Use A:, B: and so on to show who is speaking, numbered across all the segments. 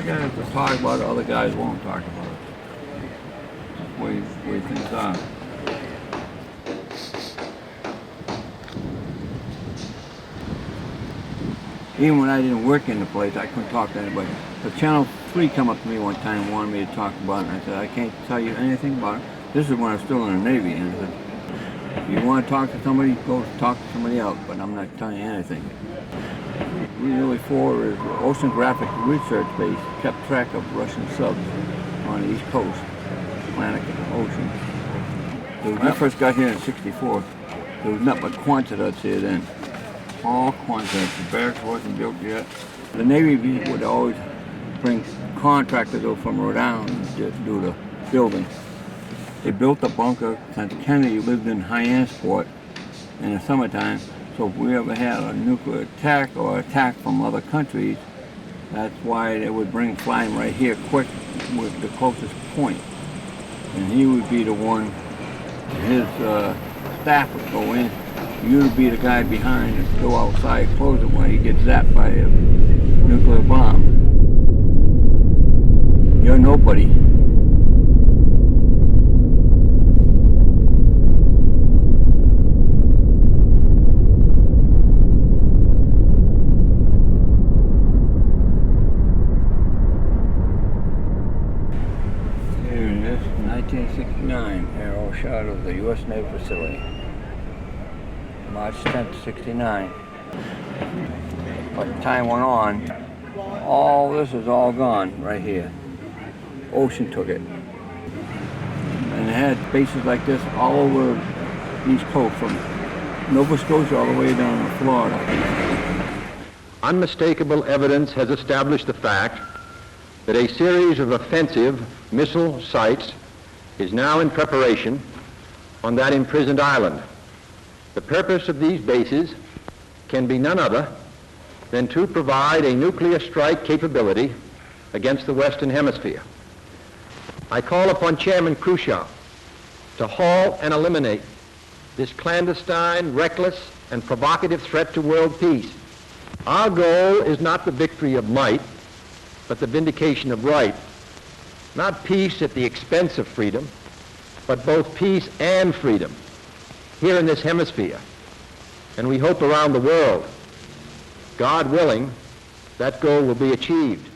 A: guys will talk about it, other guys won't talk about it. Way things are. Even when I didn't work in the place, I couldn't talk to anybody. But Channel 3 come up to me one time and wanted me to talk about it, and I said, I can't tell you anything about it. This is when I was still in the Navy, and I said, if you want to talk to somebody, go talk to somebody else, but I'm not telling you anything. Really, for is Oceanographic Research Base kept track of Russian subs on the East Coast, Atlantic Ocean. So when I first got here in '64, there was nothing but Quonset here then. All Quonset. The barracks wasn't built yet. The Navy would always bring contractors over from Rhode Island to do the building. They built the bunker since Kennedy lived in Hyannisport in the summertime. So if we ever had a nuclear attack or attack from other countries, that's why they would bring flying right here quick with the closest point. And he would be the one, his staff would go in. You'd be the guy behind and go outside, close it when he gets zapped by a nuclear bomb. You're nobody. Here it is, 1969, aerial shot of the U.S. Naval facility. March 10th, 69. But time went on, all this is all gone right here. Ocean took it. And it had bases like this all over the East Coast, from Nova Scotia all the way down to Florida.
B: Unmistakable evidence has established the fact that a series of offensive missile sites is now in preparation on that imprisoned island. The purpose of these bases can be none other than to provide a nuclear strike capability against the Western Hemisphere. I call upon Chairman Khrushchev to halt and eliminate this clandestine, reckless, and provocative threat to world peace. Our goal is not the victory of might, but the vindication of right. Not peace at the expense of freedom, but both peace and freedom here in this hemisphere, and we hope around the world. God willing, that goal will be achieved.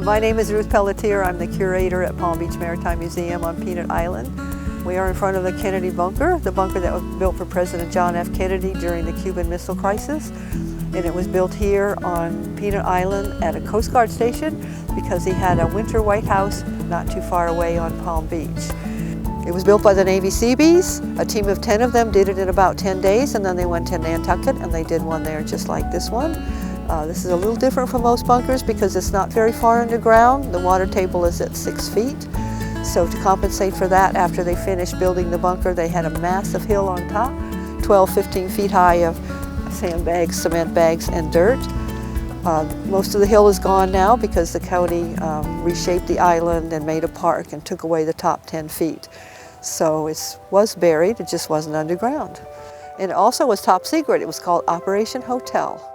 C: My name is Ruth Pelletier. I'm the curator at Palm Beach Maritime Museum on Peanut Island. We are in front of the Kennedy bunker, the bunker that was built for President John F. Kennedy during the Cuban Missile Crisis. And it was built here on Peanut Island at a Coast Guard station because he had a winter White House not too far away on Palm Beach. It was built by the Navy Seabees. A team of 10 of them did it in about 10 days, and then they went to Nantucket and they did one there just like this one. This is a little different from most bunkers because it's not very far underground. The water table is at 6 feet. So to compensate for that, after they finished building the bunker, they had a massive hill on top, 12, 15 feet high of sandbags, cement bags, and dirt. Most of the hill is gone now because the county reshaped the island and made a park and took away the top 10 feet. So it was buried, it just wasn't underground. And it also was top secret. It was called Operation Hotel.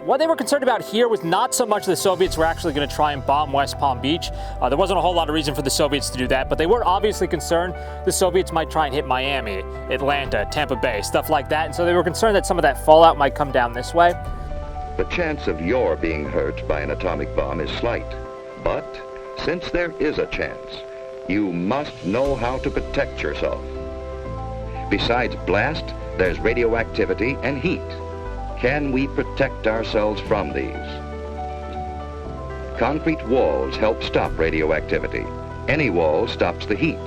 D: What they were concerned about here was not so much the Soviets were actually going to try and bomb West Palm Beach. There wasn't a whole lot of reason for the Soviets to do that, but they were obviously concerned the Soviets might try and hit Miami, Atlanta, Tampa Bay, stuff like that. And so they were concerned that some of that fallout might come down this way.
E: The chance of your being hurt by an atomic bomb is slight. But since there is a chance, you must know how to protect yourself. Besides blast, there's radioactivity and heat. Can we protect ourselves from these? Concrete walls help stop radioactivity. Any wall stops the heat.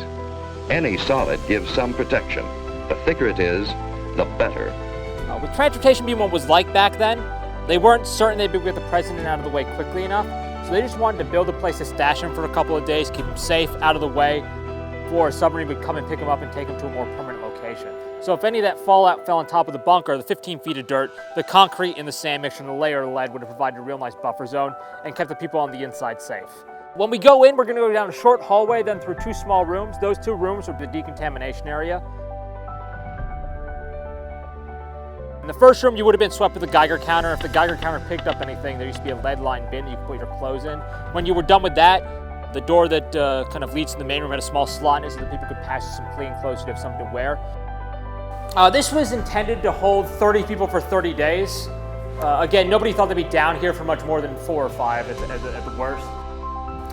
E: Any solid gives some protection. The thicker it is, the better.
D: With transportation being what was like back then, they weren't certain they'd be able to get the president out of the way quickly enough, so they just wanted to build a place to stash him for a couple of days, keep him safe, out of the way, before a submarine would come and pick him up and take him to a more permanent location. So if any of that fallout fell on top of the bunker, the 15 feet of dirt, the concrete and the sand mixture and the layer of lead would have provided a real nice buffer zone and kept the people on the inside safe. When we go in, we're going to go down a short hallway, then through 2 small rooms. Those 2 rooms are the decontamination area. In the first room, you would have been swept with a Geiger counter. If the Geiger counter picked up anything, there used to be a lead-lined bin that you could put your clothes in. When you were done with that, the door that kind of leads to the main room had a small slot in it so that people could pass you some clean clothes so you'd have something to wear. This was intended to hold 30 people for 30 days. Again, nobody thought they'd be down here for much more than 4 or 5 at the worst.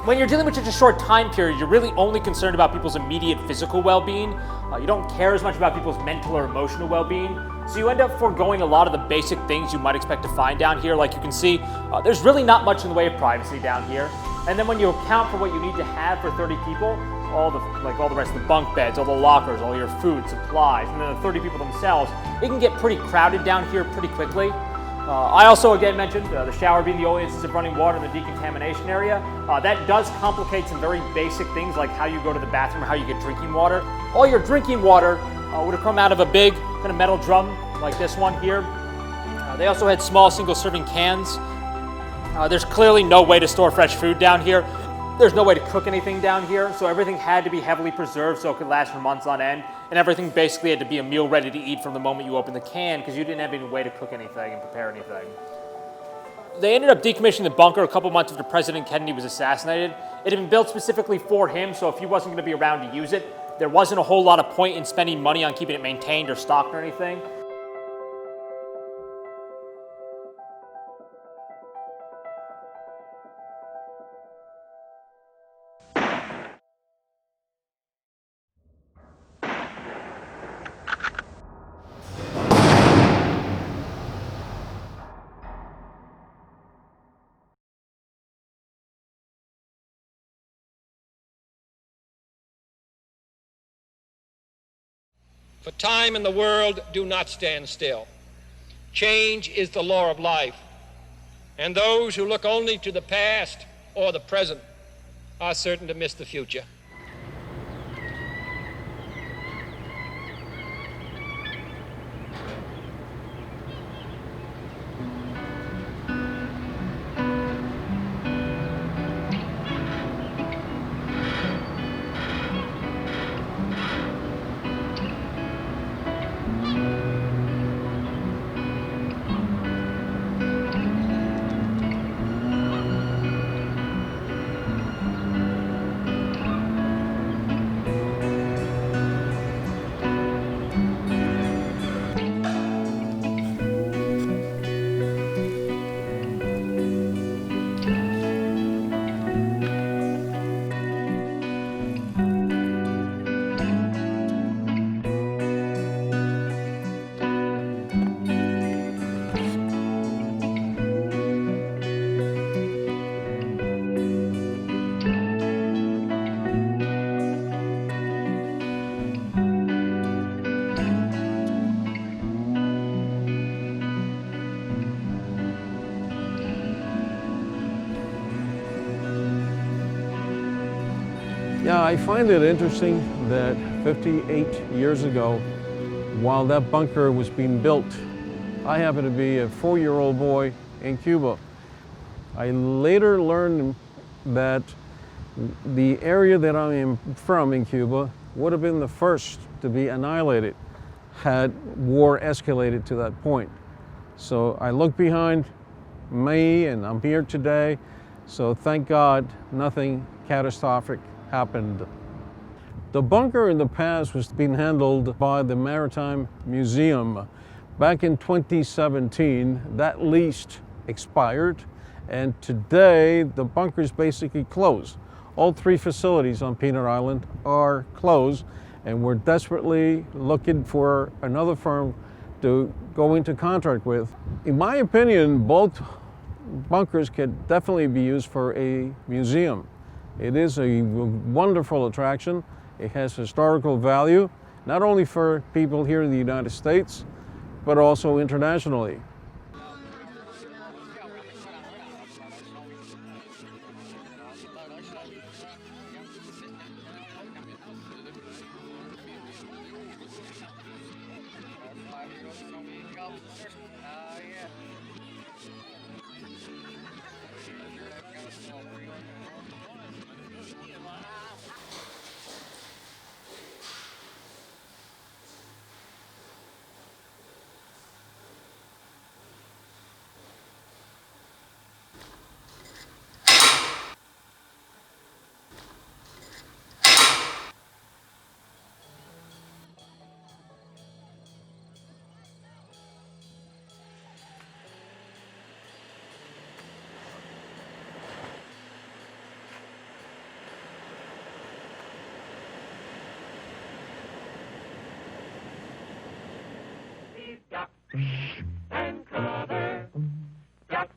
D: When you're dealing with such a short time period, you're really only concerned about people's immediate physical well-being. You don't care as much about people's mental or emotional well-being. So you end up foregoing a lot of the basic things you might expect to find down here. Like you can see, there's really not much in the way of privacy down here. And then when you account for what you need to have for 30 people, all the rest of the bunk beds, all the lockers, all your food, supplies, and then the 30 people themselves, it can get pretty crowded down here pretty quickly. I also, again, mentioned the shower being the only instance of running water in the decontamination area. That does complicate some very basic things like how you go to the bathroom or how you get drinking water. All your drinking water would have come out of a big kind of metal drum like this one here. They also had small single-serving cans. There's clearly no way to store fresh food down here. There's no way to cook anything down here, so everything had to be heavily preserved so it could last for months on end. And everything basically had to be a meal ready to eat from the moment you open the can because you didn't have any way to cook anything and prepare anything. They ended up decommissioning the bunker a couple months after President Kennedy was assassinated. It had been built specifically for him, so if he wasn't going to be around to use it, there wasn't a whole lot of point in spending money on keeping it maintained or stocked or anything.
F: For time and the world do not stand still. Change is the law of life, and those who look only to the past or the present are certain to miss the future.
G: Yeah, I find it interesting that 58 years ago, while that bunker was being built, I happened to be a 4-year-old boy in Cuba. I later learned that the area that I am from in Cuba would have been the first to be annihilated had war escalated to that point. So I look behind me and I'm here today, so thank God nothing catastrophic happened. The bunker in the past was being handled by the Maritime Museum. Back in 2017, that lease expired, and today the bunker is basically closed. All 3 facilities on Peanut Island are closed, and we're desperately looking for another firm to go into contract with. In my opinion, both bunkers could definitely be used for a museum. It is a wonderful attraction. It has historical value, not only for people here in the United States, but also internationally.
H: Duck and cover, duck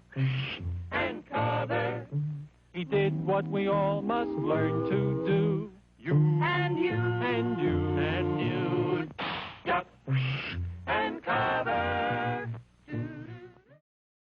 H: and cover. He did what we all must learn to do. You and you and you and you.